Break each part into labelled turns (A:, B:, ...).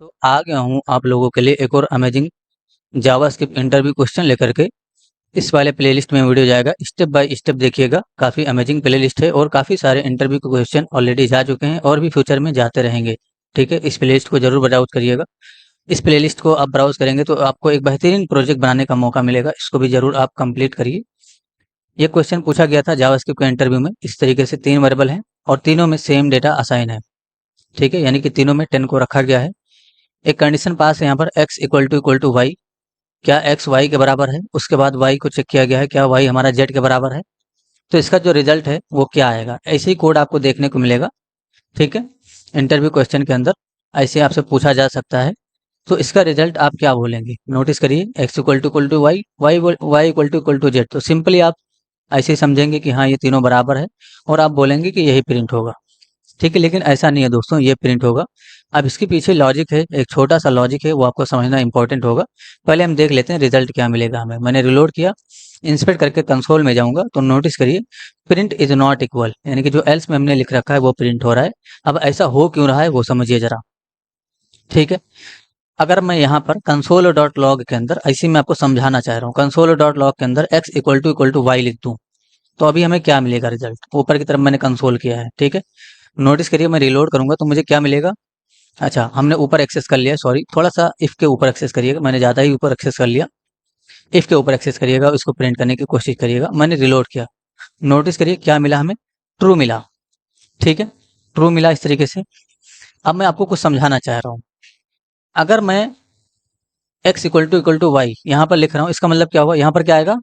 A: तो आ गया हूँ आप लोगों के लिए एक और अमेजिंग जावास्क्रिप्ट इंटरव्यू क्वेश्चन लेकर के। इस वाले प्लेलिस्ट में वीडियो जाएगा, स्टेप बाय स्टेप देखिएगा। काफ़ी अमेजिंग प्लेलिस्ट है और काफ़ी सारे इंटरव्यू के क्वेश्चन ऑलरेडी जा चुके हैं और भी फ्यूचर में जाते रहेंगे। ठीक है, इस प्लेलिस्ट को जरूर ब्राउज करिएगा। इस प्लेलिस्ट को आप ब्राउज करेंगे तो आपको एक बेहतरीन प्रोजेक्ट बनाने का मौका मिलेगा, इसको भी जरूर आप कंप्लीट करिए। ये क्वेश्चन पूछा गया था जावास्क्रिप्ट के इंटरव्यू में। इस तरीके से 3 वेरिएबल हैं और तीनों में सेम डेटा असाइन है। ठीक है, यानी कि तीनों में 10 को रखा गया है। एक कंडीशन पास है यहाँ पर, x इक्वल टू वाई। क्या x y के बराबर है? उसके बाद y को चेक किया गया है, क्या y हमारा z के बराबर है? तो इसका जो रिजल्ट है वो क्या आएगा, ऐसे ही कोड आपको देखने को मिलेगा। ठीक है, इंटरव्यू क्वेश्चन के अंदर ऐसे आपसे पूछा जा सकता है। तो इसका रिजल्ट आप क्या बोलेंगे, नोटिस करिए। x equal to Y, Y equal to Z. तो सिंपली आप ऐसे ही समझेंगे कि हाँ ये तीनों बराबर है और आप बोलेंगे कि यही प्रिंट होगा। ठीक है, लेकिन ऐसा नहीं है दोस्तों, ये प्रिंट होगा। अब इसके पीछे लॉजिक है, एक छोटा सा लॉजिक है, वो आपको समझना इंपॉर्टेंट होगा। पहले हम देख लेते हैं रिजल्ट क्या मिलेगा हमें। मैंने रिलोड किया, इंस्पेक्ट करके कंसोल में जाऊंगा तो नोटिस करिए प्रिंट इज नॉट इक्वल, यानी कि जो एल्स में हमने लिख रखा है वो प्रिंट हो रहा है। अब ऐसा हो क्यों रहा है वो समझिए जरा। ठीक है, अगर मैं यहाँ पर कंसोल डॉट लॉग के अंदर, ऐसे मैं आपको समझाना चाह रहा हूँ, कंसोल डॉट लॉग के अंदर x इक्वल टू वाई लिख दूँ तो अभी हमें क्या मिलेगा रिजल्ट। ऊपर की तरफ मैंने कंसोल किया है। ठीक है, नोटिस करिए मैं रिलोड करूंगा तो मुझे क्या मिलेगा। अच्छा, हमने ऊपर एक्सेस कर लिया, सॉरी, थोड़ा सा इफ के ऊपर एक्सेस करिएगा, मैंने ज़्यादा ही ऊपर एक्सेस कर लिया। इफ के ऊपर एक्सेस करिएगा, इसको प्रिंट करने की कोशिश करिएगा। मैंने रिलोड किया, नोटिस करिए क्या मिला हमें, ट्रू मिला। ठीक है, ट्रू मिला इस तरीके से। अब मैं आपको कुछ समझाना चाह रहा हूँ। अगर मैं x इक्वल टू वाई यहाँ पर लिख रहा हूँ, इसका मतलब क्या होगा, यहाँ पर क्या आएगा,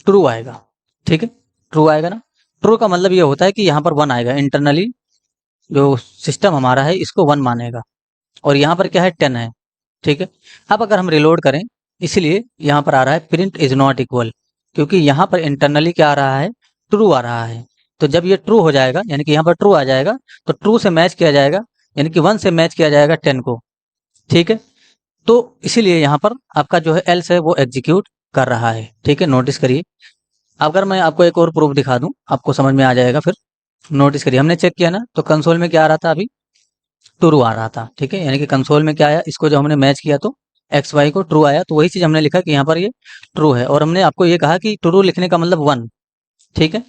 A: ट्रू आएगा। ठीक है, ट्रू आएगा ना। ट्रू का मतलब ये होता है कि यहाँ पर 1 आएगा, इंटरनली जो सिस्टम हमारा है इसको 1 मानेगा। और यहाँ पर क्या है, 10 है। ठीक है, अब अगर हम रिलोड करें, इसलिए यहाँ पर आ रहा है प्रिंट इज नॉट इक्वल, क्योंकि यहाँ पर इंटरनली क्या आ रहा है, ट्रू आ रहा है। तो जब ये ट्रू हो जाएगा, यानी कि यहाँ पर ट्रू आ जाएगा, तो ट्रू से मैच किया जाएगा, यानी कि 1 से मैच किया जाएगा 10 को। ठीक है, तो इसीलिए यहाँ पर आपका जो है एल्स है वो एग्जीक्यूट कर रहा है। ठीक है, नोटिस करिए। अगर मैं आपको एक और प्रूफ दिखा दूं, आपको समझ में आ जाएगा फिर। नोटिस करिए, हमने चेक किया ना, तो कंसोल में क्या आ रहा था, अभी ट्रू आ रहा था। ठीक है, यानी कि कंसोल में क्या आया, इसको जब हमने मैच किया तो एक्स वाई को ट्रू आया, तो वही चीज हमने लिखा कि यहाँ पर ये ट्रू है। और हमने आपको ये कहा कि ट्रू लिखने का मतलब 1। ठीक है,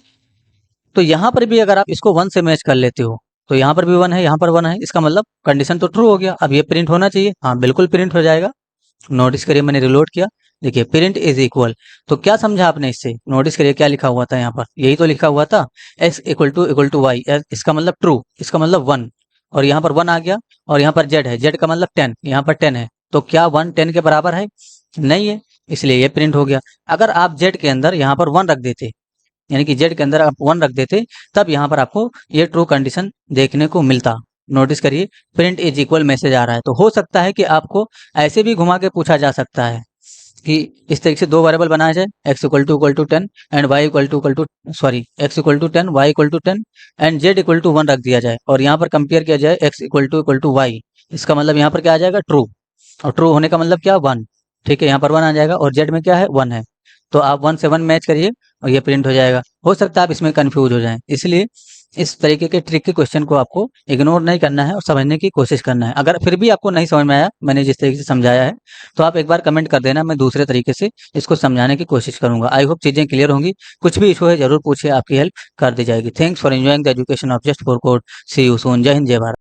A: तो यहाँ पर भी अगर आप इसको 1 से मैच कर लेते हो, तो यहाँ पर भी 1 है, यहाँ पर 1 है, इसका मतलब कंडीशन तो ट्रू हो गया। अब ये प्रिंट होना चाहिए, हाँ बिल्कुल प्रिंट हो जाएगा। नोटिस करिए मैंने रिलोड किया, देखिए प्रिंट इज इक्वल। तो क्या समझा आपने इससे, नोटिस करिए क्या लिखा हुआ था यहाँ पर, यही तो लिखा हुआ था, x इक्वल टू वाई, इसका मतलब ट्रू, इसका मतलब 1। और यहाँ पर 1 आ गया, और यहाँ पर z है, z का मतलब 10, यहाँ पर 10 है। तो क्या 1 10 के बराबर है, नहीं है, इसलिए ये प्रिंट हो गया। अगर आप z के अंदर यहाँ पर 1 रख देते, यानी कि z के अंदर आप 1 रख देते, तब यहाँ पर आपको ये ट्रू कंडीशन देखने को मिलता। नोटिस करिए प्रिंट इज इक्वल मैसेज आ रहा है। तो हो सकता है कि आपको ऐसे भी घुमा के पूछा जा सकता है कि इस तरीके से 2 वेरिएबल बनाया जाए, x equal to 10 and y equal to sorry x equal to 10 y equal to 10 and z equal to 1 रख दिया जाए, और यहाँ पर कंपेयर किया जाए x इक्वल टू y। इसका मतलब यहाँ पर क्या आ जाएगा, ट्रू। और ट्रू होने का मतलब क्या, 1। ठीक है, यहाँ पर 1 आ जाएगा, और z में क्या है, 1 है। तो आप 1 से 1 मैच करिए और ये प्रिंट हो जाएगा। हो सकता है आप इसमें कंफ्यूज हो जाएं, इसलिए इस तरीके के ट्रिक के क्वेश्चन को आपको इग्नोर नहीं करना है और समझने की कोशिश करना है। अगर फिर भी आपको नहीं समझ में आया मैंने जिस तरीके से समझाया है, तो आप एक बार कमेंट कर देना, मैं दूसरे तरीके से इसको समझाने की कोशिश करूंगा। आई होप चीजें क्लियर होंगी। कुछ भी इशू है जरूर पूछिए, आपकी हेल्प कर दी जाएगी। Thanks for enjoying the education of just for code. See you soon. जय हिंद, जय भारत।